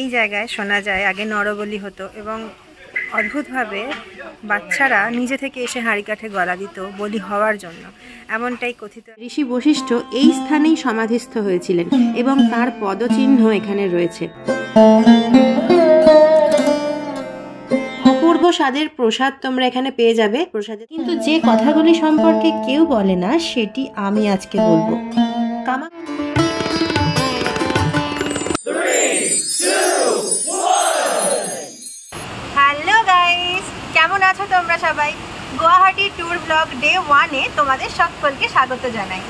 এই জায়গায় শোনা যায় আগে নরবলি হতো এবং অদ্ভুতভাবে বাচ্চারা নিজে থেকে এসে হাঁড়ি কাঠে গলা দিত বলি হওয়ার জন্য, এমনটাই কথিত। ঋষি বশিষ্ঠ এই স্থানেই সমাধিস্থ হয়েছিলেন এবং তার পদচিহ্ন এখানে রয়েছে। অপূর্ব স্বাদের প্রসাদ তোমরা এখানে পেয়ে যাবে। প্রসাদে কিন্তু যে কথাগুলি সম্পর্কে কেউ বলে না সেটি আমি আজকে বলবো। হ্যালো গাইস, কেমন আছো তোমরা সবাই? গুয়াহাটি ট্যুর ব্লগ ডে 1-এ তোমাদের সকলকে স্বাগত জানাই।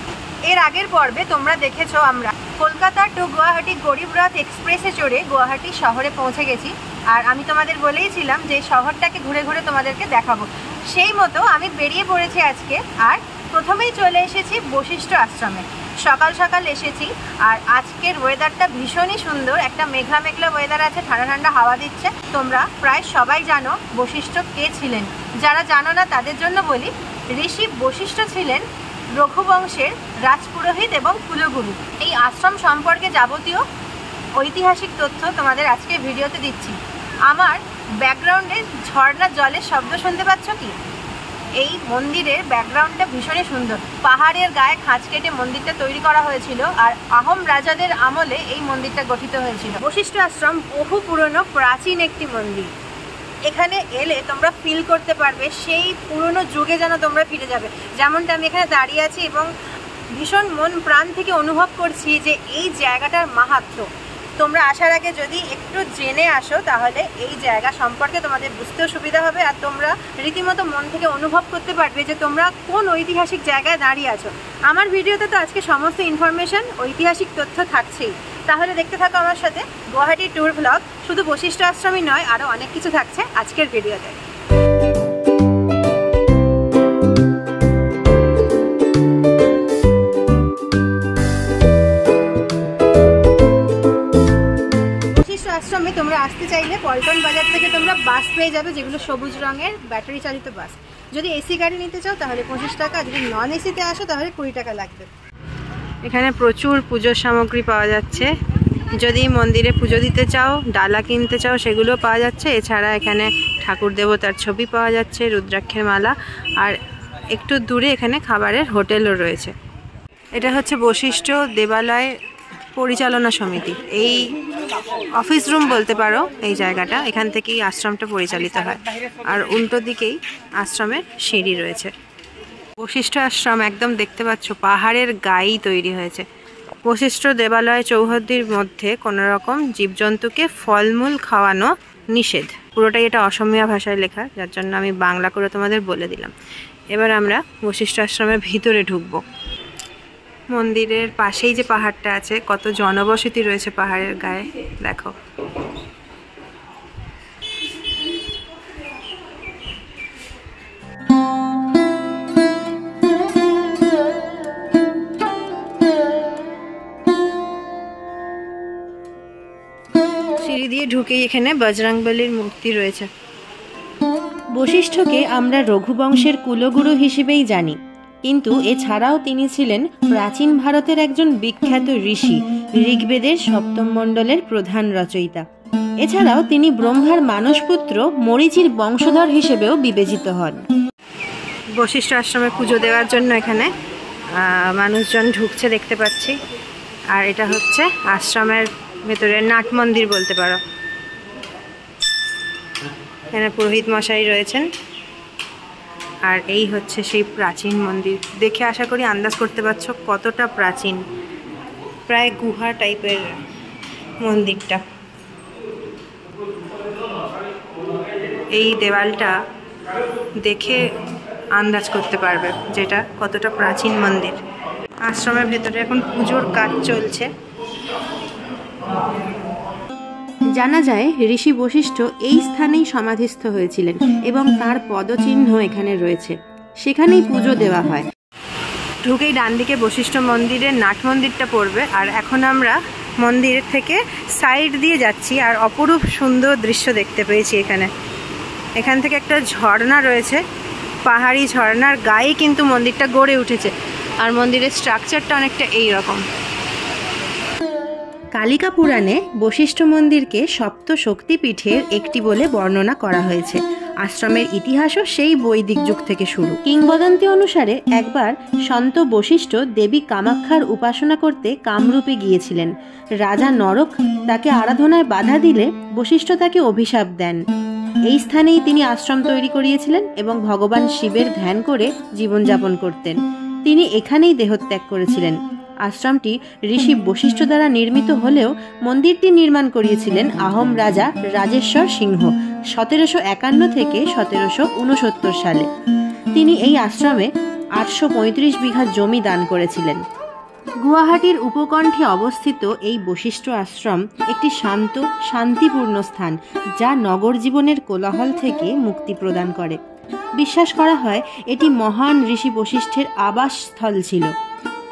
এর আগের পর্বে তোমরা দেখেছো আমরা কলকাতা টু গুয়াহাটি গরিব রথ এক্সপ্রেসে চড়ে গুয়াহাটি শহরে পৌঁছে গেছি। আর আমি তোমাদের বলেইছিলাম যে শহরটাকে ঘুরে ঘুরে তোমাদেরকে দেখাবো। সেই মতো আমি বেরিয়ে পড়েছি আজকে। আর প্রথমেই চলে এসেছি বশিষ্ঠ আশ্রমে। সকাল সকাল এসেছি আর আজকের ওয়েদারটা ভীষণই সুন্দর। একটা মেঘলা মেঘলা ওয়েদার আছে, ঠান্ডা ঠান্ডা হাওয়া দিচ্ছে। তোমরা প্রায় সবাই জানো বশিষ্ঠ কে ছিলেন। যারা জানো না তাদের জন্য বলি, ঋষি বশিষ্ঠ ছিলেন রঘুবংশের রাজপুরোহিত এবং কুলগুরু। এই আশ্রম সম্পর্কে যাবতীয় ঐতিহাসিক তথ্য তোমাদের আজকের ভিডিওতে দিচ্ছি। আমার ব্যাকগ্রাউন্ডে ঝর্ণার জলের শব্দ শুনতে পাচ্ছ কি? এই মন্দিরের ব্যাকগ্রাউন্ডটা ভীষণই সুন্দর। পাহাড়ের গায়ে খাঁজ কেটে মন্দিরটা তৈরি করা হয়েছিল আর আহোম রাজাদের আমলে এই মন্দিরটা গঠিত হয়েছিল। বশিষ্ঠ আশ্রম বহু পুরনো প্রাচীন একটি মন্দির। এখানে এলে তোমরা ফিল করতে পারবে সেই পুরনো যুগে যেন তোমরা ফিরে যাবে। যেমনটা আমি এখানে দাঁড়িয়ে আছি এবং ভীষণ মন প্রাণ থেকে অনুভব করছি যে এই জায়গাটার মাহাত্ম্য। তোমরা আসার আগে যদি একটু জেনে আসো তাহলে এই জায়গা সম্পর্কে তোমাদের বুঝতেও সুবিধা হবে আর তোমরা রীতিমতো মন থেকে অনুভব করতে পারবে যে তোমরা কোন ঐতিহাসিক জায়গায় দাঁড়িয়ে আছো। আমার ভিডিওতে তো আজকে সমস্ত ইনফরমেশন, ঐতিহাসিক তথ্য থাকছেই। তাহলে দেখতে থাকো আমার সাথে গুয়াহাটি ট্যুর ব্লগ। শুধু বশিষ্ঠ আশ্রমই নয়, আরও অনেক কিছু থাকছে আজকের ভিডিওতে। আশ্রমে তোমরা আসতে চাইলে পল্টন বাজার থেকে তোমরা বাস পেয়ে যাবে, যেগুলো সবুজ রঙের ব্যাটারি চালিত বাস। যদি এসি গাড়ি নিতে চাও তাহলে 25 টাকা, যদি নন এসিতে আসো তাহলে 20 টাকা লাগবে। এখানে প্রচুর পুজোর সামগ্রী পাওয়া যাচ্ছে। যদি মন্দিরে পুজো দিতে চাও, ডালা কিনতে চাও, সেগুলো পাওয়া যাচ্ছে। এছাড়া এখানে ঠাকুর দেবতার ছবি পাওয়া যাচ্ছে, রুদ্রাক্ষের মালা, আর একটু দূরে এখানে খাবারের হোটেলও রয়েছে। এটা হচ্ছে বশিষ্ঠ দেবালয় পরিচালনা সমিতি। এই অফিস রুম বলতে পারো এই জায়গাটা। এখান থেকেই আশ্রমটা পরিচালিত হয় আর উল্টো দিকেই আশ্রমের সিঁড়ি রয়েছে। বশিষ্ঠ আশ্রম একদম দেখতে পাচ্ছ পাহাড়ের গায়েই তৈরি হয়েছে। বশিষ্ঠ দেবালয় চৌহদ্দির মধ্যে কোনো রকম জীবজন্তুকে ফলমূল খাওয়ানো নিষেধ। পুরোটাই এটা অসমীয়া ভাষায় লেখা, যার জন্য আমি বাংলা করে তোমাদের বলে দিলাম। এবার আমরা বশিষ্ঠ আশ্রমের ভিতরে ঢুকবো। মন্দিরের পাশেই যে পাহাড়টা আছে, কত জনবসতি রয়েছে পাহাড়ের গায়ে, দেখো। সিঁড়ি দিয়ে ঢুকেই এখানে বজরংবলীর মূর্তি রয়েছে। বশিষ্ঠকে আমরা রঘুবংশের কুলগুরু হিসেবেই জানি, কিন্তু এছাড়াও তিনি ছিলেন প্রাচীন ভারতের একজন বিখ্যাত ঋষি, ঋগ্বেদের 7ম মণ্ডলের প্রধান রচয়িতা। এছাড়াও তিনি ব্রহ্মার মানসপুত্র মরীচির বংশধর হিসেবেও বিবেচিত হন। বশিষ্ঠ আশ্রমে পুজো দেওয়ার জন্য এখানে মানুষজন ঢুকছে দেখতে পাচ্ছি। আর এটা হচ্ছে আশ্রমের ভেতরে নাট মন্দির বলতে পারো। এখানে পুরোহিত মশাই রয়েছেন। আর এই হচ্ছে সেই প্রাচীন মন্দির। দেখে আশা করি আন্দাজ করতে পারছো কতটা প্রাচীন, প্রায় গুহা টাইপের মন্দিরটা। এই দেওয়ালটা দেখে আন্দাজ করতে পারবে যেটা কতটা প্রাচীন মন্দির। আশ্রমের ভেতরে এখন পুজোর কাজ চলছে। জানা যায় ঋষি বশিষ্ঠ এই স্থানেই সমাধিস্থ হয়েছিলেন এবং তার পদচিহ্ন এখানে রয়েছে। সেখানেই পুজো দেওয়া হয়। ঢুকেই ডান দিকে বশিষ্ঠ মন্দিরের নাট মন্দিরটা পড়বে। আর এখন আমরা মন্দিরের থেকে সাইড দিয়ে যাচ্ছি আর অপরূপ সুন্দর দৃশ্য দেখতে পেয়েছি এখানে। এখান থেকে একটা ঝর্ণা রয়েছে, পাহাড়ি ঝর্ণার গায়ে কিন্তু মন্দিরটা গড়ে উঠেছে। আর মন্দিরের স্ট্রাকচারটা অনেকটা এই রকম। কালিকা পুরাণে বশিষ্ঠ মন্দিরকে সপ্ত শক্তিপীঠের একটি বলে বর্ণনা করা হয়েছে। আশ্রমের ইতিহাসও সেই বৈদিক যুগ থেকে শুরু। কিংবদন্তি অনুসারে একবার সন্ত বশিষ্ঠ দেবী কামাখ্যার উপাসনা করতে কামরূপে গিয়েছিলেন। রাজা নরক তাকে আরাধনায় বাধা দিলে বশিষ্ঠ তাকে অভিশাপ দেন। এই স্থানেই তিনি আশ্রম তৈরি করিয়েছিলেন এবং ভগবান শিবের ধ্যান করে জীবনযাপন করতেন। তিনি এখানেই দেহত্যাগ করেছিলেন। আশ্রমটি ঋষি বশিষ্ঠ দ্বারা নির্মিত হলেও মন্দিরটি নির্মাণ করিয়েছিলেন আহোম রাজা রাজেশ্বর সিংহ 1751 থেকে 1769 সালে। তিনি এই আশ্রমে 835 বিঘা জমি দান করেছিলেন। গুয়াহাটির উপকণ্ঠে অবস্থিত এই বশিষ্ঠ আশ্রম একটি শান্ত, শান্তিপূর্ণ স্থান, যা নগর জীবনের কোলাহল থেকে মুক্তি প্রদান করে। বিশ্বাস করা হয় এটি মহান ঋষি বশিষ্ঠের আবাসস্থল ছিল।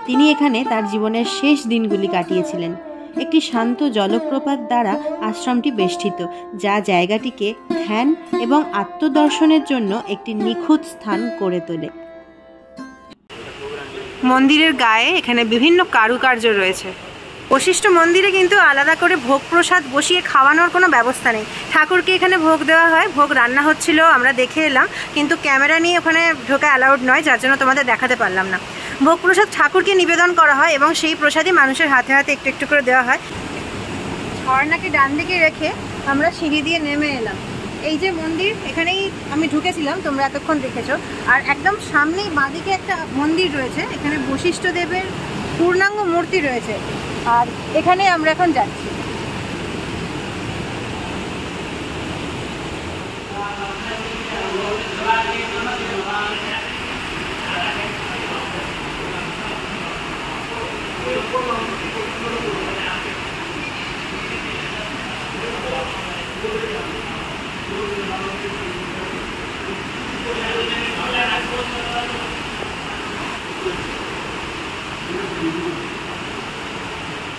তিনি এখানে তার জীবনের শেষ দিনগুলি কাটিয়েছিলেন। একটি শান্ত জলপ্রপাত দ্বারা আশ্রমটি বেষ্টিত, যা জায়গাটিকে ধ্যান এবং আত্মদর্শনের জন্য একটি নিখুঁত স্থান করে তোলে। মন্দিরের গায়ে এখানে বিভিন্ন কারুকার্য রয়েছে। বশিষ্ঠ মন্দিরে কিন্তু আলাদা করে ভোগ প্রসাদ বসিয়ে খাওয়ানোর কোনো ব্যবস্থা নেই। ঠাকুরকে এখানে ভোগ দেওয়া হয়, ভোগ রান্না হচ্ছিল, আমরা দেখে এলাম, কিন্তু ক্যামেরা নিয়ে ওখানে ঢোকা অ্যালাউড নয়, যার জন্য তোমাদের দেখাতে পারলাম না। ভোগ প্রসাদ ঠাকুরকে নিবেদন করা হয় এবং সেই প্রসাদই মানুষের হাতে হাতে একটু একটু করে দেওয়া হয়। ঝর্ণাকে ডান দিকে রেখে আমরা সিঁড়ি দিয়ে নেমে এলাম। এই যে মন্দির, এখানেই আমি ঢুকেছিলাম, তোমরা এতক্ষণ দেখেছো। আর একদম সামনেই বাঁদিকে একটা মন্দির রয়েছে, এখানে বশিষ্ঠ দেবের পূর্ণাঙ্গ মূর্তি রয়েছে, আর এখানে আমরা এখন যাচ্ছি।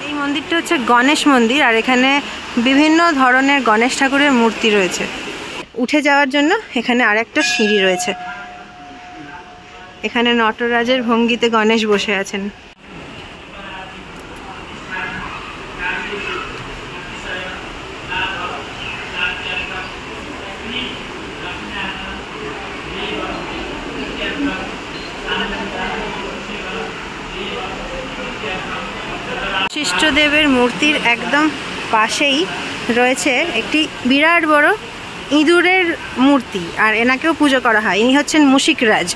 এই মন্দিরটা হচ্ছে গণেশ মন্দির, আর এখানে বিভিন্ন ধরনের গণেশ ঠাকুরের মূর্তি রয়েছে। উঠে যাওয়ার জন্য এখানে আরেকটা সিঁড়ি রয়েছে। এখানে নটরাজের ভঙ্গিতে গণেশ বসে আছেন। বশিষ্ঠদেবের মূর্তির একদম পাশেই রয়েছে একটি বিরাট বড় ইঁদুরের মূর্তি, আর এনাকেও পুজো করা হয়। ইনি হচ্ছেন মুশিকরাজ।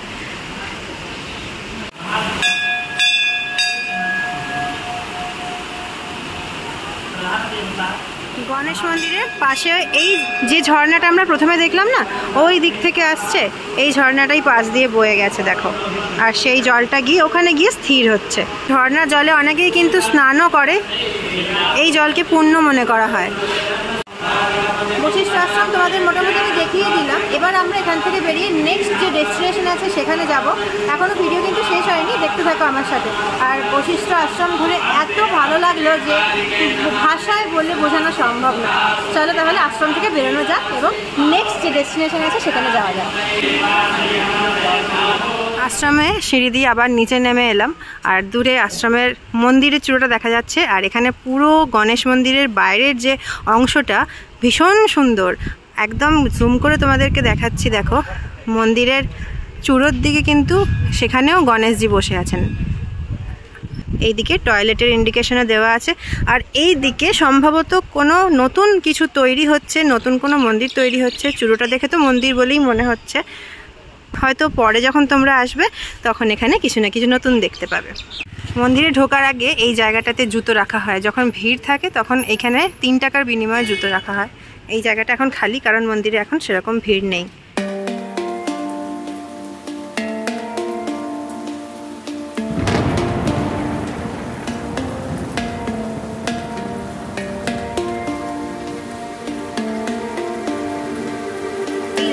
গণেশ মন্দিরের পাশে এই যে ঝর্ণাটা আমরা প্রথমে দেখলাম না, ওই দিক থেকে আসছে, এই ঝর্ণাটাই পাশ দিয়ে বয়ে গেছে দেখো, আর সেই জলটা গিয়ে ওখানে গিয়ে স্থির হচ্ছে। ঝর্ণার জলে অনেকেই কিন্তু স্নানও করে, এই জলকে পুণ্য মনে করা হয়। বশিষ্ঠ আশ্রম তোমাদের মোটামুটি আমি দেখিয়ে দিলাম। এবার আমরা এখান থেকে বেরিয়ে নেক্সট যে ডেস্টিনেশন আছে সেখানে যাব। এখনও ভিডিও কিন্তু শেষ হয়নি, দেখতে থাকো আমার সাথে। আর বশিষ্ঠ আশ্রম ঘুরে এত ভালো লাগলো যে ভাষায় বলে বোঝানো সম্ভব না। চলো তাহলে আশ্রম থেকে বেরোনো যাক এবং নেক্সট যে ডেস্টিনেশন আছে সেখানে যাওয়া যাক। আশ্রমে সিঁড়ি দিয়ে আবার নিচে নেমে এলাম, আর দূরে আশ্রমের মন্দিরের চূড়োটা দেখা যাচ্ছে। আর এখানে পুরো গণেশ মন্দিরের বাইরের যে অংশটা ভীষণ সুন্দর, একদম জুম করে তোমাদেরকে দেখাচ্ছি। দেখো মন্দিরের চূড়োর দিকে কিন্তু সেখানেও গণেশজি বসে আছেন। এইদিকে টয়লেটের ইন্ডিকেশনও দেওয়া আছে, আর এই দিকে সম্ভবত কোনো নতুন কিছু তৈরি হচ্ছে, নতুন কোনো মন্দির তৈরি হচ্ছে। চূড়োটা দেখে তো মন্দির বলেই মনে হচ্ছে। হয়তো পরে যখন তোমরা আসবে তখন এখানে কিছু না কিছু নতুন দেখতে পাবে। মন্দিরে ঢোকার আগে এই জায়গাটাতে জুতো রাখা হয়। যখন ভিড় থাকে তখন এখানে 3 টাকার বিনিময়ে জুতো রাখা হয়। এই জায়গাটা এখন খালি, কারণ মন্দিরে এখন সেরকম ভিড় নেই।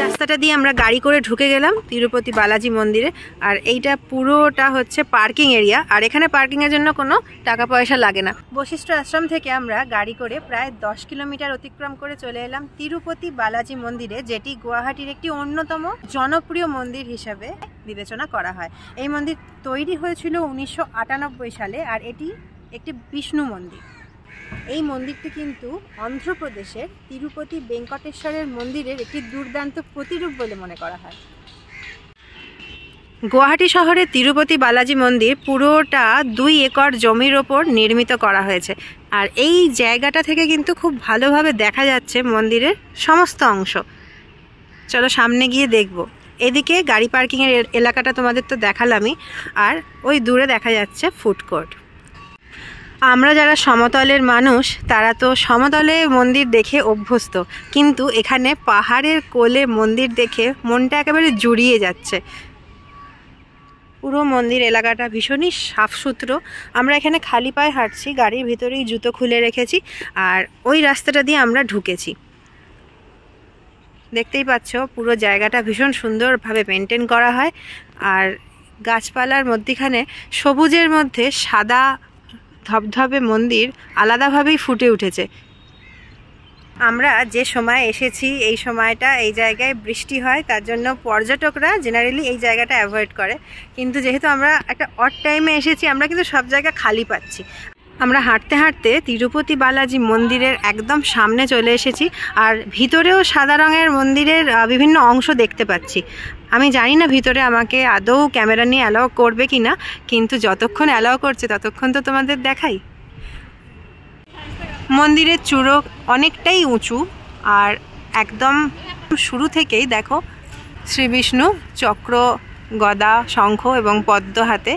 রাস্তাটা দিয়ে আমরা গাড়ি করে ঢুকে গেলাম তিরুপতি বালাজি মন্দিরে। আর এইটা পুরোটা হচ্ছে পার্কিং এরিয়া, আর এখানে পার্কিংয়ের জন্য কোনো টাকা পয়সা লাগে না। বশিষ্ঠ আশ্রম থেকে আমরা গাড়ি করে প্রায় 10 কিলোমিটার অতিক্রম করে চলে এলাম তিরুপতি বালাজি মন্দিরে, যেটি গুয়াহাটির একটি অন্যতম জনপ্রিয় মন্দির হিসাবে বিবেচনা করা হয়। এই মন্দির তৈরি হয়েছিল 1998 সালে, আর এটি একটি বিষ্ণু মন্দির। এই মন্দিরটি কিন্তু অন্ধ্রপ্রদেশের তিরুপতি বেঙ্কটেশ্বরের মন্দিরের একটি দুর্দান্ত প্রতিরূপ বলে মনে করা হয়। গুয়াহাটি শহরের তিরুপতি বালাজি মন্দির পুরোটা 2 একর জমির ওপর নির্মিত করা হয়েছে। আর এই জায়গাটা থেকে কিন্তু খুব ভালোভাবে দেখা যাচ্ছে মন্দিরের সমস্ত অংশ। চলো সামনে গিয়ে দেখব। এদিকে গাড়ি পার্কিংয়ের এলাকাটা তোমাদের তো দেখালামই, আর ওই দূরে দেখা যাচ্ছে ফুড কোর্ট। আমরা যারা সমতলের মানুষ তারা তো সমতলে মন্দির দেখে অভ্যস্ত, কিন্তু এখানে পাহাড়ের কোলে মন্দির দেখে মনটা একেবারে জুড়িয়ে যাচ্ছে। পুরো মন্দির এলাকাটা ভীষণই সাফসুতরো। আমরা এখানে খালি পায়ে হাঁটছি, গাড়ির ভিতরেই জুতো খুলে রেখেছি, আর ওই রাস্তাটা দিয়ে আমরা ঢুকেছি। দেখতেই পাচ্ছ পুরো জায়গাটা ভীষণ সুন্দরভাবে মেনটেন করা হয়, আর গাছপালার মধ্যেখানে সবুজের মধ্যে সাদা ধবধবে মন্দির আলাদাভাবেই ফুটে উঠেছে। আমরা যে সময় এসেছি এই সময়টা এই জায়গায় বৃষ্টি হয়, তার জন্য পর্যটকরা জেনারেলি এই জায়গাটা অ্যাভয়েড করে। কিন্তু যেহেতু আমরা একটা অড টাইমে এসেছি, আমরা কিন্তু সব জায়গা খালি পাচ্ছি। আমরা হাঁটতে হাঁটতে তিরুপতি বালাজি মন্দিরের একদম সামনে চলে এসেছি, আর ভিতরেও সাদা রঙের মন্দিরের বিভিন্ন অংশ দেখতে পাচ্ছি। আমি জানি না ভিতরে আমাকে আদৌ ক্যামেরা নিয়ে অ্যালাউ করবে কি না, কিন্তু যতক্ষণ অ্যালাউ করছে ততক্ষণ তো তোমাদের দেখাই। মন্দিরের চূড়ো অনেকটাই উঁচু, আর একদম শুরু থেকেই দেখো শ্রী বিষ্ণু চক্র, গদা, শঙ্খ এবং পদ্ম হাতে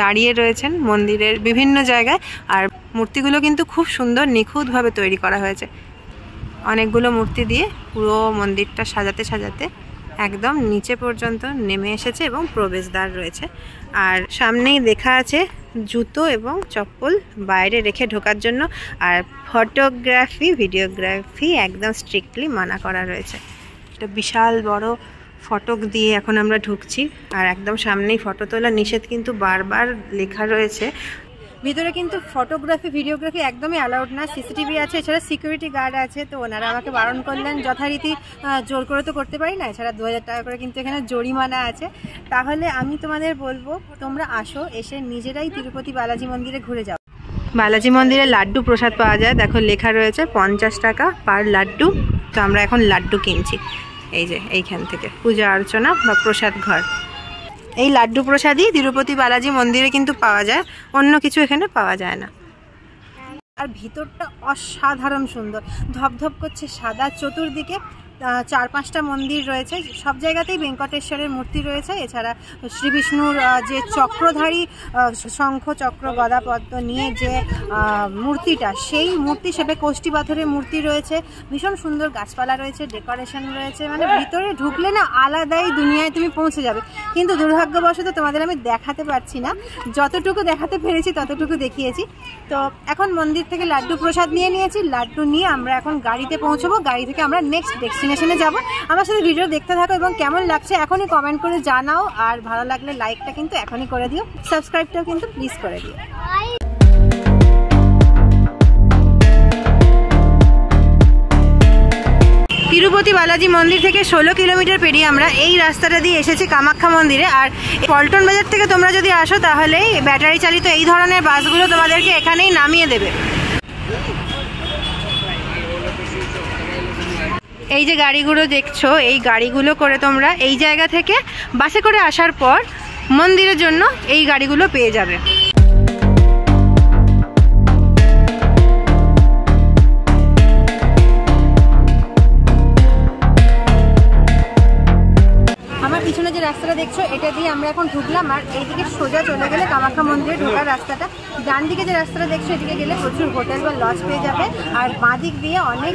দাঁড়িয়ে রয়েছেন মন্দিরের বিভিন্ন জায়গায়। আর মূর্তিগুলো কিন্তু খুব সুন্দর নিখুঁতভাবে তৈরি করা হয়েছে। অনেকগুলো মূর্তি দিয়ে পুরো মন্দিরটা সাজাতে সাজাতে একদম নিচে পর্যন্ত নেমে এসেছে এবং প্রবেশদ্বার রয়েছে। আর সামনেই লেখা আছে জুতো এবং চপ্পল বাইরে রেখে ঢোকার জন্য, আর ফটোগ্রাফি ভিডিওগ্রাফি একদম স্ট্রিক্টলি মানা করা রয়েছে। একটা বিশাল বড় ফটক দিয়ে এখন আমরা ঢুকছি, আর একদম সামনেই ফটো তোলা নিষেধ কিন্তু বারবার লেখা রয়েছে। ভিতরে কিন্তু ফটোগ্রাফি ভিডিওগ্রাফি একদমই অ্যালাউড না। সিসিটিভি আছে, এছাড়া সিকিউরিটি গার্ড আছে, তো ওনারা আমাকে বারণ করলেন। যথারীতি জোর করে তো করতে পারি না, এছাড়া 2000 টাকা করে কিন্তু এখানে জরিমানা আছে। তাহলে আমি তোমাদের বলবো তোমরা আসো, এসে নিজেরাই তিরুপতি বালাজি মন্দিরে ঘুরে যাও। বালাজি মন্দিরে লাড্ডু প্রসাদ পাওয়া যায়, দেখো লেখা রয়েছে 50 টাকা পার লাড্ডু। তো আমরা এখন লাড্ডু কিনছি এই যে এইখান থেকে, পূজা অর্চনা বা প্রসাদ ঘর। এই লাড্ডু প্রসাদই তিরুপতি বালাজি মন্দিরে কিন্তু পাওয়া যায়, অন্য কিছু এখানে পাওয়া যায় না। আর ভিতরটা অসাধারণ সুন্দর, ধপধপ করছে সাদা। চতুর্দিকে 4-5টা মন্দির রয়েছে, সব জায়গাতেই বেঙ্কটেশ্বরের মূর্তি রয়েছে। এছাড়া শ্রী বিষ্ণুর যে চক্রধারী শঙ্খ, চক্র, গদা, পদ্ম নিয়ে যে মূর্তিটা, সেই মূর্তি সেবে কোষ্ঠী পাথরের মূর্তি রয়েছে। ভীষণ সুন্দর গাছপালা রয়েছে, ডেকোরেশন রয়েছে, মানে ভিতরে ঢুকলে না আলাদাই দুনিয়ায় তুমি পৌঁছে যাবে। কিন্তু দুর্ভাগ্যবশত তোমাদের আমি দেখাতে পারছি না, যতটুকু দেখাতে পেরেছি ততটুকু দেখিয়েছি। তো এখন মন্দির থেকে লাড্ডু প্রসাদ নিয়ে নিয়েছি, লাড্ডু নিয়ে আমরা এখন গাড়িতে পৌঁছবো। গাড়ি থেকে আমরা নেক্সট ডেস্টিনেশনে যাব। আমার সাথে ভিডিও দেখতে থাকো এবং কেমন লাগছে এখনই কমেন্ট করে জানাও। আর ভালো লাগলে লাইকটা কিন্তু এখনই করে দিও, সাবস্ক্রাইবটাও কিন্তু প্লিজ করে দিও। তিরুপতি বালাজি মন্দির থেকে 16 কিলোমিটার পেরিয়ে আমরা এই রাস্তাটা দিয়ে এসেছি কামাখ্যা মন্দিরে। আর পল্টন বাজার থেকে তোমরা যদি আসো তাহলে ব্যাটারি চালিত এই ধরনের বাসগুলো তোমাদেরকে এখানেই নামিয়ে দেবে। এই যে গাড়িগুলো দেখছো, এই গাড়িগুলো করে তোমরা এই জায়গা থেকে বাসে করে আসার পর মন্দিরের জন্য এই গাড়িগুলো পেয়ে যাবে। আমার পিছনে যে রাস্তাটা দেখছো এটা দিয়ে আমরা এখন ঢুকলাম, আর এইদিকে সোজা চলে গেলে কামাখ্যা মন্দিরে ঢোকার রাস্তাটা। ডান দিকে যে রাস্তাটা দেখছো এদিকে গেলে প্রচুর হোটেল বা লজ পেয়ে যাবে। আর বাঁ দিক দিয়ে অনেক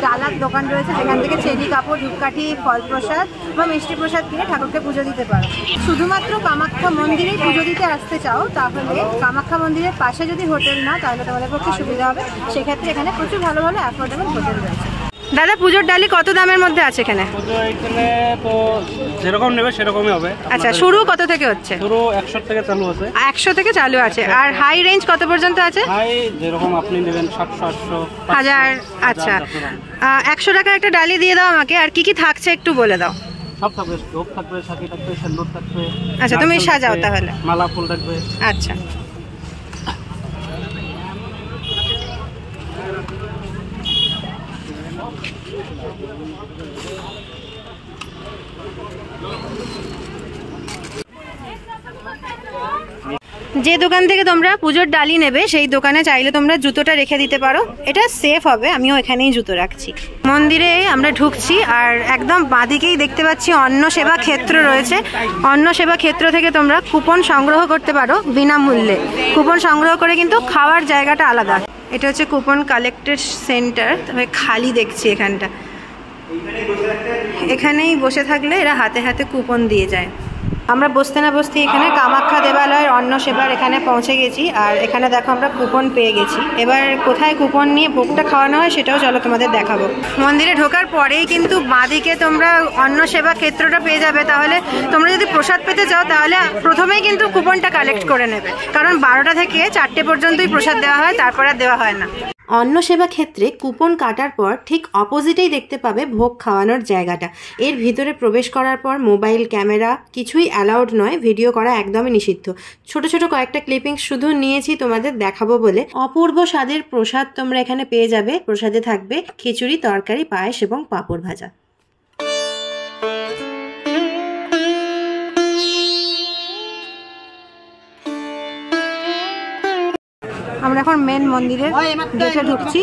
ডালার দোকান রয়েছে, যেখান থেকে চেরি কাপড়, ধূপকাঠি, ফল প্রসাদ বা মিষ্টি প্রসাদ কিনে ঠাকুরকে পুজো দিতে পারো। শুধুমাত্র কামাখ্যা মন্দিরেই পুজো দিতে আসতে চাও তাহলে কামাখ্যা মন্দিরের পাশে যদি হোটেল না, তাহলে তোমাদের পক্ষে সুবিধা হবে। সেক্ষেত্রে এখানে প্রচুর ভালো ভালো অ্যাফোর্ডেবল হোটেল রয়েছে। দাদা, পুজোর ডালি কত দামের মধ্যে আছে এখানে? এখানে তো যেরকম নেবে সেরকমই হবে। আচ্ছা, শুরু কত থেকে হচ্ছে? শুরু 100 থেকে চালু আছে। 100 থেকে চালু আছে। আর হাই রেঞ্জ কত পর্যন্ত আছে? হাই যেরকম আপনি নেবেন 700, 800, 1000। আচ্ছা, 100 টাকার একটা ডালি দিয়ে দাও আমাকে। আর কি কি থাকছে একটু বলে দাও। সব থাকবে, ধূপ থাকবে, সাথী থাকবে, সিন্দুর থাকবে। আচ্ছা, তুমি সাজাও তাহলে। মালা ফুল থাকবে। আচ্ছা, যে দোকান থেকে তোমরা পুজোর ডালি নেবে সেই দোকানে চাইলে তোমরা জুতোটা রেখে দিতে পারো, এটা সেফ হবে। আমিও এখানেই জুতো রাখছি। মন্দিরে আমরা ঢুকছি আর একদম বাঁদিকেই দেখতে পাচ্ছি অন্ন সেবা ক্ষেত্র রয়েছে। অন্ন সেবা ক্ষেত্র থেকে তোমরা কুপন সংগ্রহ করতে পারো বিনামূল্যে। কুপন সংগ্রহ করে কিন্তু খাওয়ার জায়গাটা আলাদা। এটা হচ্ছে কুপন কালেক্টেড সেন্টার। তবে খালি দেখছি এখানটা, এখানেই বসে থাকলে এরা হাতে হাতে কুপন দিয়ে যায়। আমরা বসতে না বসতে এখানে কামাখ্যা দেবালয়ের অন্ন সেবার এখানে পৌঁছে গেছি। আর এখানে দেখো আমরা কুপন পেয়ে গেছি। এবার কোথায় কুপন নিয়ে ভোগটা খাওয়ানো হয় সেটাও চলো তোমাদের দেখাবো। মন্দিরে ঢোকার পরেই কিন্তু বাঁদিকে তোমরা অন্ন সেবা ক্ষেত্রটা পেয়ে যাবে। তাহলে তোমরা যদি প্রসাদ পেতে চাও তাহলে প্রথমেই কিন্তু কুপনটা কালেক্ট করে নেবে, কারণ 12টা থেকে 4টে পর্যন্তই প্রসাদ দেওয়া হয়, তারপর আর দেওয়া হয় না। অন্ন সেবা ক্ষেত্রে কুপন কাটার পর ঠিক অপোজিটেই দেখতে পাবে ভোগ খাওয়ানোর জায়গাটা। এর ভিতরে প্রবেশ করার পর মোবাইল ক্যামেরা কিছুই অ্যালাউড নয়, ভিডিও করা একদমই নিষিদ্ধ। ছোট ছোট কয়েকটা ক্লিপিংস শুধু নিয়েছি তোমাদের দেখাবো বলে। অপূর্ব স্বাদের প্রসাদ তোমরা এখানে পেয়ে যাবে। প্রসাদে থাকবে খিচুড়ি, তরকারি, পায়েস এবং পাঁপড় ভাজা। আমরা এখন মেন মন্দিরের গেটে ঢুকছি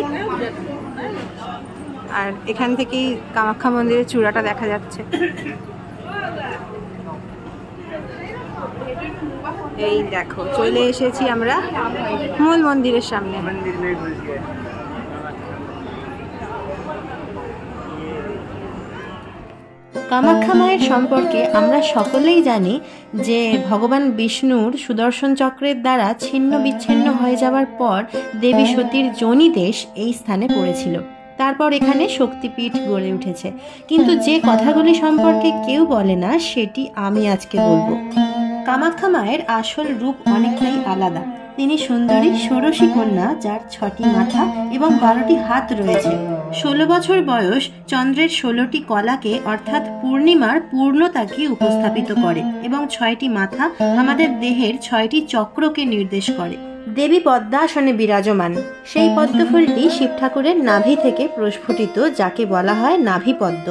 আর এখান থেকেই কামাখ্যা মন্দিরের চূড়াটা দেখা যাচ্ছে। এই দেখো চলে এসেছি আমরা মূল মন্দিরের সামনে। কামাখ্যা মায়ের সম্পর্কে আমরা সকলেই জানি যে ভগবান বিষ্ণুর সুদর্শন চক্রের দ্বারা ছিন্ন বিচ্ছিন্ন হয়ে যাওয়ার পর দেবী সতীর যোনিদেশ এই স্থানে পড়েছিল। তারপর এখানে শক্তিপীঠ গড়ে উঠেছে। কিন্তু যে কথাগুলি সম্পর্কে কেউ বলে না সেটি আমি আজকে বলবো। কামাখ্যা মায়ের আসল রূপ অনেকটাই আলাদা। তিনি সুন্দরী ষোড়শী কন্যা, যার 6টি মাথা এবং 12টি হাত রয়েছে। 16 বছর বয়স চন্দ্রের 16টি কলাকে অর্থাৎ পূর্ণিমার পূর্ণতাকে উপস্থাপিত করে এবং 6টি মাথা আমাদের দেহের 6টি চক্রকে নির্দেশ করে। দেবী পদ্মাসনে বিরাজমান। সেই পদ্মফুলটি শিব ঠাকুরের নাভি থেকে প্রস্ফুটিত, যাকে বলা হয় নাভি পদ্ম।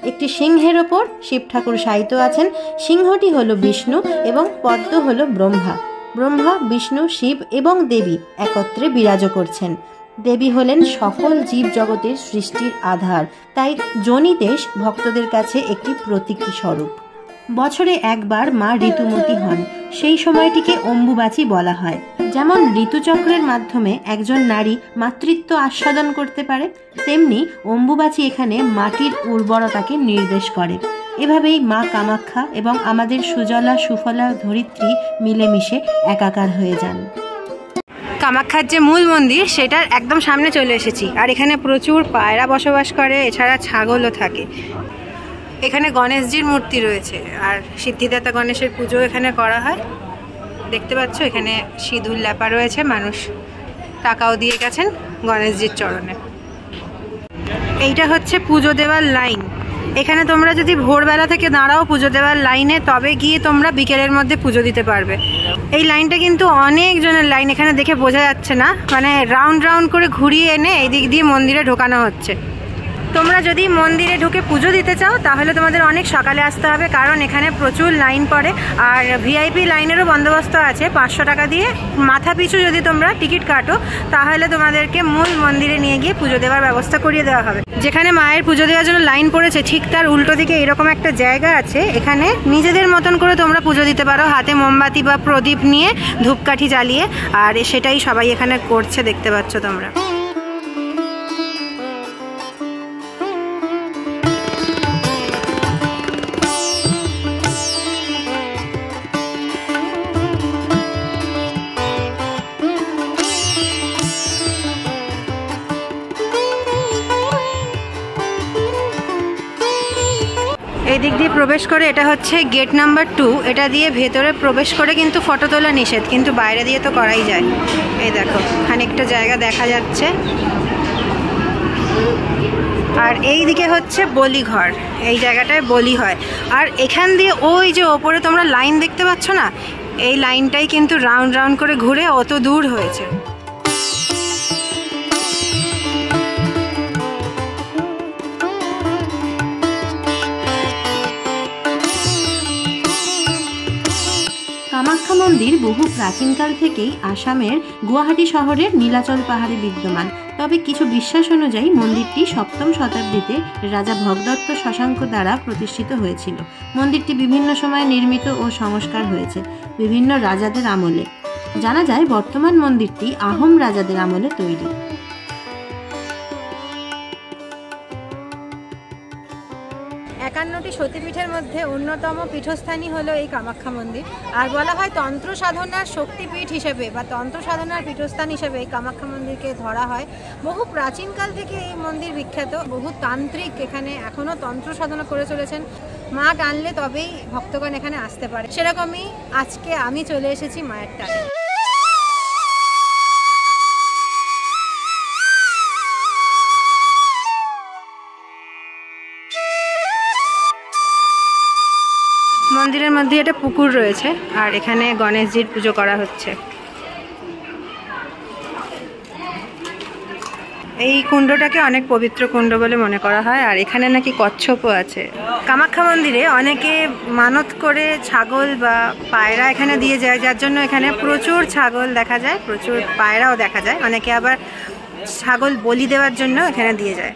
একটি সিংহের ওপর শিব ঠাকুর শায়িত আছেন। সিংহটি হলো বিষ্ণু এবং পদ্ম হলো ব্রহ্মা। ব্রহ্মা, বিষ্ণু, শিব এবং দেবী একত্রে বিরাজ করছেন। দেবী হলেন সকল জীব জগতের সৃষ্টির আধার, তাই যোনিদেশ ভক্তদের কাছে একটি প্রতীকী স্বরূপ। বছরে একবার মা ঋতুমতী হন, সেই সময়টিকে অম্বুবাচী বলা হয়। যেমন ঋতুচক্রের মাধ্যমে একজন নারী মাতৃত্ব আস্বাদন করতে পারে, তেমনি অম্বুবাচী এখানে মাটির উর্বরতাকে নির্দেশ করে। এভাবেই মা কামাখ্যা এবং আমাদের সুজলা সুফলা ধরিত্রী মিলেমিশে একাকার হয়ে যান। কামাখ্যার যে মূল মন্দির সেটার একদম সামনে চলে এসেছি। আর এখানে প্রচুর পায়রা বসবাস করে, এছাড়া ছাগলও থাকে। এখানে গণেশজির মূর্তি রয়েছে আর সিদ্ধিদাতা গণেশের পুজো এখানে করা হয়। দেখতে পাচ্ছ এখানে সিঁদুর লেপা রয়েছে, মানুষ টাকাও দিয়ে গেছেন গণেশজির চরণে। এইটা হচ্ছে পুজো দেওয়ার লাইন। এখানে তোমরা যদি ভোরবেলা থেকে দাঁড়াও পুজো দেওয়ার লাইনে, তবে গিয়ে তোমরা বিকেলের মধ্যে পুজো দিতে পারবে। এই লাইনটা কিন্তু অনেকজনের লাইন, এখানে দেখে বোঝা যাচ্ছে না, মানে রাউন্ড রাউন্ড করে ঘুরিয়ে এনে এই দিক দিয়ে মন্দিরে ঢোকানো হচ্ছে। তোমরা যদি মন্দিরে ঢুকে পুজো দিতে চাও তাহলে তোমাদের অনেক সকালে আসতে হবে, কারণ এখানে প্রচুর লাইন পড়ে। আর ভিআইপি লাইনেরও বন্দোবস্ত আছে। 500 টাকা দিয়ে মাথা পিছু যদি তোমরা টিকিট কাটো তাহলে তোমাদেরকে মূল মন্দিরে নিয়ে গিয়ে পুজো দেওয়ার ব্যবস্থা করিয়ে দেওয়া হবে। যেখানে মায়ের পুজো দেওয়ার জন্য লাইন পড়েছে ঠিক তার উল্টো দিকে এরকম একটা জায়গা আছে। এখানে নিজেদের মতন করে তোমরা পুজো দিতে পারো, হাতে মোমবাতি বা প্রদীপ নিয়ে, ধূপকাঠি জ্বালিয়ে। আর সেটাই সবাই এখানে করছে, দেখতে পাচ্ছ তোমরা। এই দিক দিয়ে প্রবেশ করে, এটা হচ্ছে গেট নাম্বার 2। এটা দিয়ে ভেতরে প্রবেশ করে কিন্তু ফটো তোলা নিষেধ, কিন্তু বাইরে দিয়ে তো করাই যায়। এই দেখো খানিকটা জায়গা দেখা যাচ্ছে। আর এই দিকে হচ্ছে বলিঘর, এই জায়গাটায় বলি হয়। আর এখান দিয়ে ওই যে ওপরে তোমরা লাইন দেখতে পাচ্ছ না, এই লাইনটাই কিন্তু রাউন্ড রাউন্ড করে ঘুরে অত দূর হয়েছে। মন্দির বহু প্রাচীনকাল থেকেই আসামের গুয়াহাটি শহরের নীলাচল পাহাড়ে বিদ্যমান। তবে কিছু বিশ্বাস অনুযায়ী মন্দিরটি 7ম শতাব্দীতে রাজা ভগদত্ত শশাঙ্ক দ্বারা প্রতিষ্ঠিত হয়েছিল। মন্দিরটি বিভিন্ন সময়ে নির্মিত ও সংস্কার হয়েছে বিভিন্ন রাজাদের আমলে। জানা যায় বর্তমান মন্দিরটি আহোম রাজাদের আমলে তৈরি। 51টি সতীপীঠের মধ্যে অন্যতম পীঠস্থানই হলো এই কামাখ্যা মন্দির। আর বলা হয় তন্ত্র সাধনার শক্তিপীঠ হিসেবে বা তন্ত্র সাধনার পীঠস্থান হিসেবে এই কামাখ্যা মন্দিরকে ধরা হয়। বহু প্রাচীনকাল থেকে এই মন্দির বিখ্যাত। বহু তান্ত্রিক এখানে এখনও তন্ত্র সাধনা করে চলেছেন। মা টানলে তবেই ভক্তগণ এখানে আসতে পারে। সেরকমই আজকে আমি চলে এসেছি মায়ের টানে। মন্দিরের মধ্যে একটা পুকুর রয়েছে আর এখানে গণেশজির পুজো করা হচ্ছে। এই কুণ্ডটাকে অনেক পবিত্র কুণ্ড বলে মনে করা হয়। আর এখানে নাকি কচ্ছপও আছে। কামাখ্যা মন্দিরে অনেকে মানত করে ছাগল বা পায়রা এখানে দিয়ে যায়, যার জন্য এখানে প্রচুর ছাগল দেখা যায়, প্রচুর পায়রাও দেখা যায়। অনেকে আবার ছাগল বলি দেওয়ার জন্য এখানে দিয়ে যায়।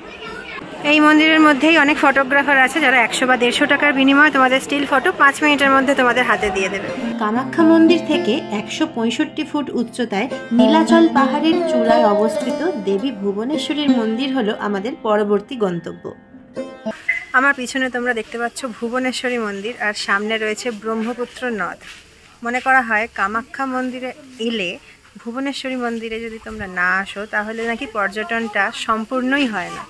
এই মন্দিরের মধ্যেই অনেক ফটোগ্রাফার আছে যারা 100 বা 150 টাকার বিনিময়ে তোমাদের স্টিল ফটো 5 মিনিটের মধ্যে তোমাদের হাতে দিয়ে দেবে। কামাখ্যা মন্দির থেকে 165 ফুট উচ্চতায় নীলাচল পাহাড়ের চূড়ায় অবস্থিত দেবী ভুবনেশ্বরীর মন্দির হলো আমাদের পরবর্তী গন্তব্য। আমার পিছনে তোমরা দেখতে পাচ্ছ ভুবনেশ্বরী মন্দির আর সামনে রয়েছে ব্রহ্মপুত্র নদ। মনে করা হয় কামাখ্যা মন্দিরে এলে ভুবনেশ্বরী মন্দিরে যদি তোমরা না আসো তাহলে নাকি পর্যটনটা সম্পূর্ণই হয় না।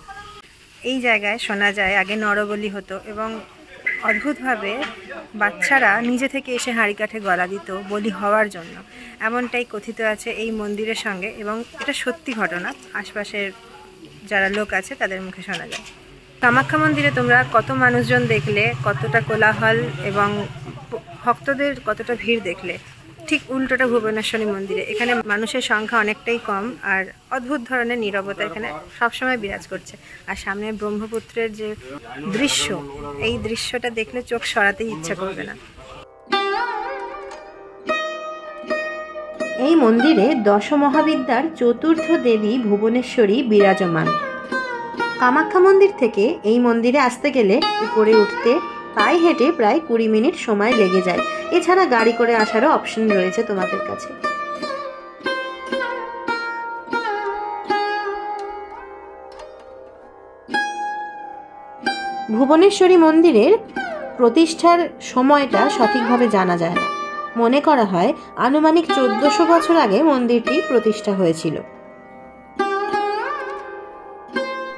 এই জায়গায় শোনা যায় আগে নরবলি হতো এবং অদ্ভুতভাবে বাচ্চারা নিজে থেকে এসে হাঁড়ি কাঠে গলা দিত বলি হওয়ার জন্য, এমনটাই কথিত আছে এই মন্দিরের সঙ্গে। এবং এটা সত্যি ঘটনা, আশপাশের যারা লোক আছে তাদের মুখে শোনা যায়। কামাখ্যা মন্দিরে তোমরা কত মানুষজন দেখলে, কতটা কোলাহল এবং ভক্তদের কতটা ভিড় দেখলে, ঠিক উল্টোটা ভুবনেশ্বরী মন্দিরে। এখানে মানুষের সংখ্যা অনেকটাই কম আর অদ্ভুত ধরনের নীরবতা এখানে সবসময় বিরাজ করছে। আর সামনে ব্রহ্মপুত্রের যে দৃশ্য, এই দৃশ্যটা দেখলে চোখ সরাতেই ইচ্ছা করবে না। এই মন্দিরে দশমহাবিদ্যার চতুর্থ দেবী ভুবনেশ্বরী বিরাজমান। কামাখ্যা মন্দির থেকে এই মন্দিরে আসতে গেলে উপরে উঠতে পায়ে হেঁটে প্রায় 20 মিনিট সময় লেগে যায়। এছাড়া গাড়ি করে আসারও অপশন রয়েছে তোমাদের কাছে। ভুবনেশ্বরী মন্দিরের প্রতিষ্ঠার সময়টা সঠিকভাবে জানা যায় না। মনে করা হয় আনুমানিক 1400 বছর আগে মন্দিরটি প্রতিষ্ঠা হয়েছিল।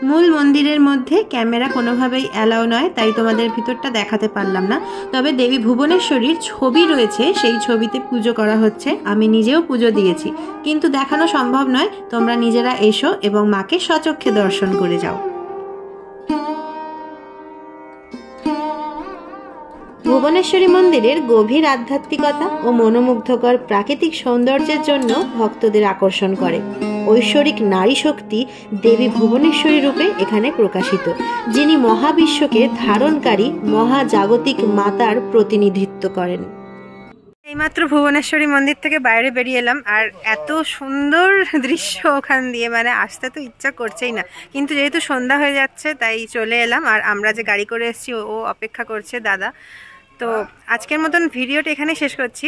মূল মন্দিরের মধ্যে ক্যামেরা কোনোভাবেই অ্যালাউ নয়, তাই তোমাদের ভিতরটা দেখাতে পারলাম না। তবে দেবী ভুবনেশ্বরীর ছবি রয়েছে, সেই ছবিতে পুজো করা হচ্ছে। আমি নিজেও পুজো দিয়েছি, কিন্তু দেখানো সম্ভব নয়। তোমরা নিজেরা এসো এবং মাকে স্বচক্ষে দর্শন করে যাও। ভুবনেশ্বরী মন্দিরের গভীর আধ্যাত্মিকতা ও মনোমুগ্ধকর প্রাকৃতিক সৌন্দর্যের জন্য ভক্তদের আকর্ষণ করে। ঐশ্বরিক নারী শক্তি দেবী ভুবনেশ্বরী রূপে এখানে প্রকাশিত, যিনি মহাবিশ্বকে ধারণকারী মহাজাগতিক মাতার প্রতিনিধিত্ব করেন। এইমাত্র ভুবনেশ্বরী মন্দির থেকে বাইরে বেরিয়ে এলাম আর এত সুন্দর দৃশ্য ওখান দিয়ে, মানে আসতে তো ইচ্ছা করছেই না, কিন্তু যেহেতু সন্ধ্যা হয়ে যাচ্ছে তাই চলে এলাম। আর আমরা যে গাড়ি করে এসেছি ও অপেক্ষা করছে দাদা। তো আজকের মতন ভিডিওটা এখানে শেষ করছি।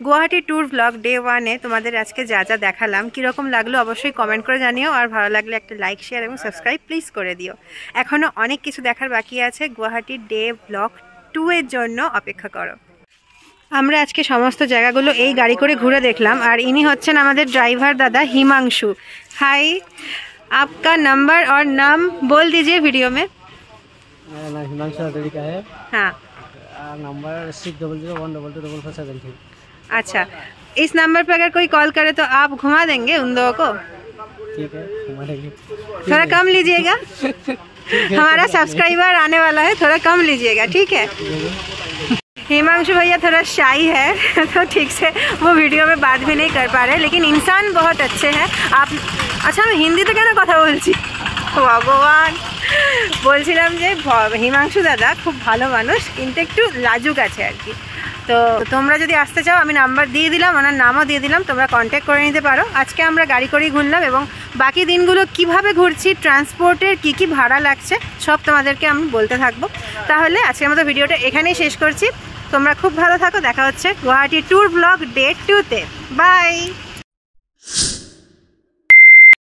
গুয়াহাটি ট্যুর ব্লগ ডে 1-এ তোমাদের আজকে যা যা দেখালাম কীরকম লাগলো অবশ্যই কমেন্ট করে জানিও। আর ভালো লাগলে একটা লাইক, শেয়ার এবং সাবস্ক্রাইব প্লিজ করে দিও। এখনও অনেক কিছু দেখার বাকি আছে। গুয়াহাটি ডে ব্লগ 2-এর জন্য অপেক্ষা করো। আমরা আজকে সমস্ত জায়গাগুলো এই গাড়ি করে ঘুরে দেখলাম। আর ইনি হচ্ছেন আমাদের ড্রাইভার দাদা হিমাংশু। हाय, आपका नंबर और नाम बोल दीजिए वीडियो में। मेरा नाम हिमांशु अदड़ी का है। हाँ, नंबर 6001222447। अच्छा, इस नंबर पर अगर कोई कॉल करे तो आप घुमा देंगे उन दो को? ठीक है, घुमा देंगे। थोड़ा कम लीजिएगा, हमारा सब्सक्राइबर आने वाला है, थोड़ा कम लीजिएगा, ठीक है। हिमांशु भैया थोड़ा शाई है तो ठीक से वो वीडियो में बात भी नहीं कर पा रहे, लेकिन इंसान बहुत अच्छे हैं। आप अच्छा, मैं हिंदी तो क्या কথা বলছি, ভগবান বলছিলাম যে হিমাংশু দাদা খুব ভালো মানুষ, কিন্তু একটু লাজুক আছে আর কি। তো তোমরা যদি আসতে চাও আমি নাম্বার দিয়ে দিলাম, ওনার নামও দিয়ে দিলাম, তোমরা কন্ট্যাক্ট করে নিতে পারো। আজকে আমরা গাড়ি করেই ঘুরলাম এবং বাকি দিনগুলো কিভাবে ঘুরছি, ট্রান্সপোর্টের কি ভাড়া লাগছে সব তোমাদেরকে আমি বলতে থাকবো। তাহলে আজকের মতো ভিডিওটা এখানেই শেষ করছি। তোমরা খুব ভালো থাকো, দেখা হচ্ছে গুয়াহাটি ট্যুর ব্লগ ডে 2-তে। বাই।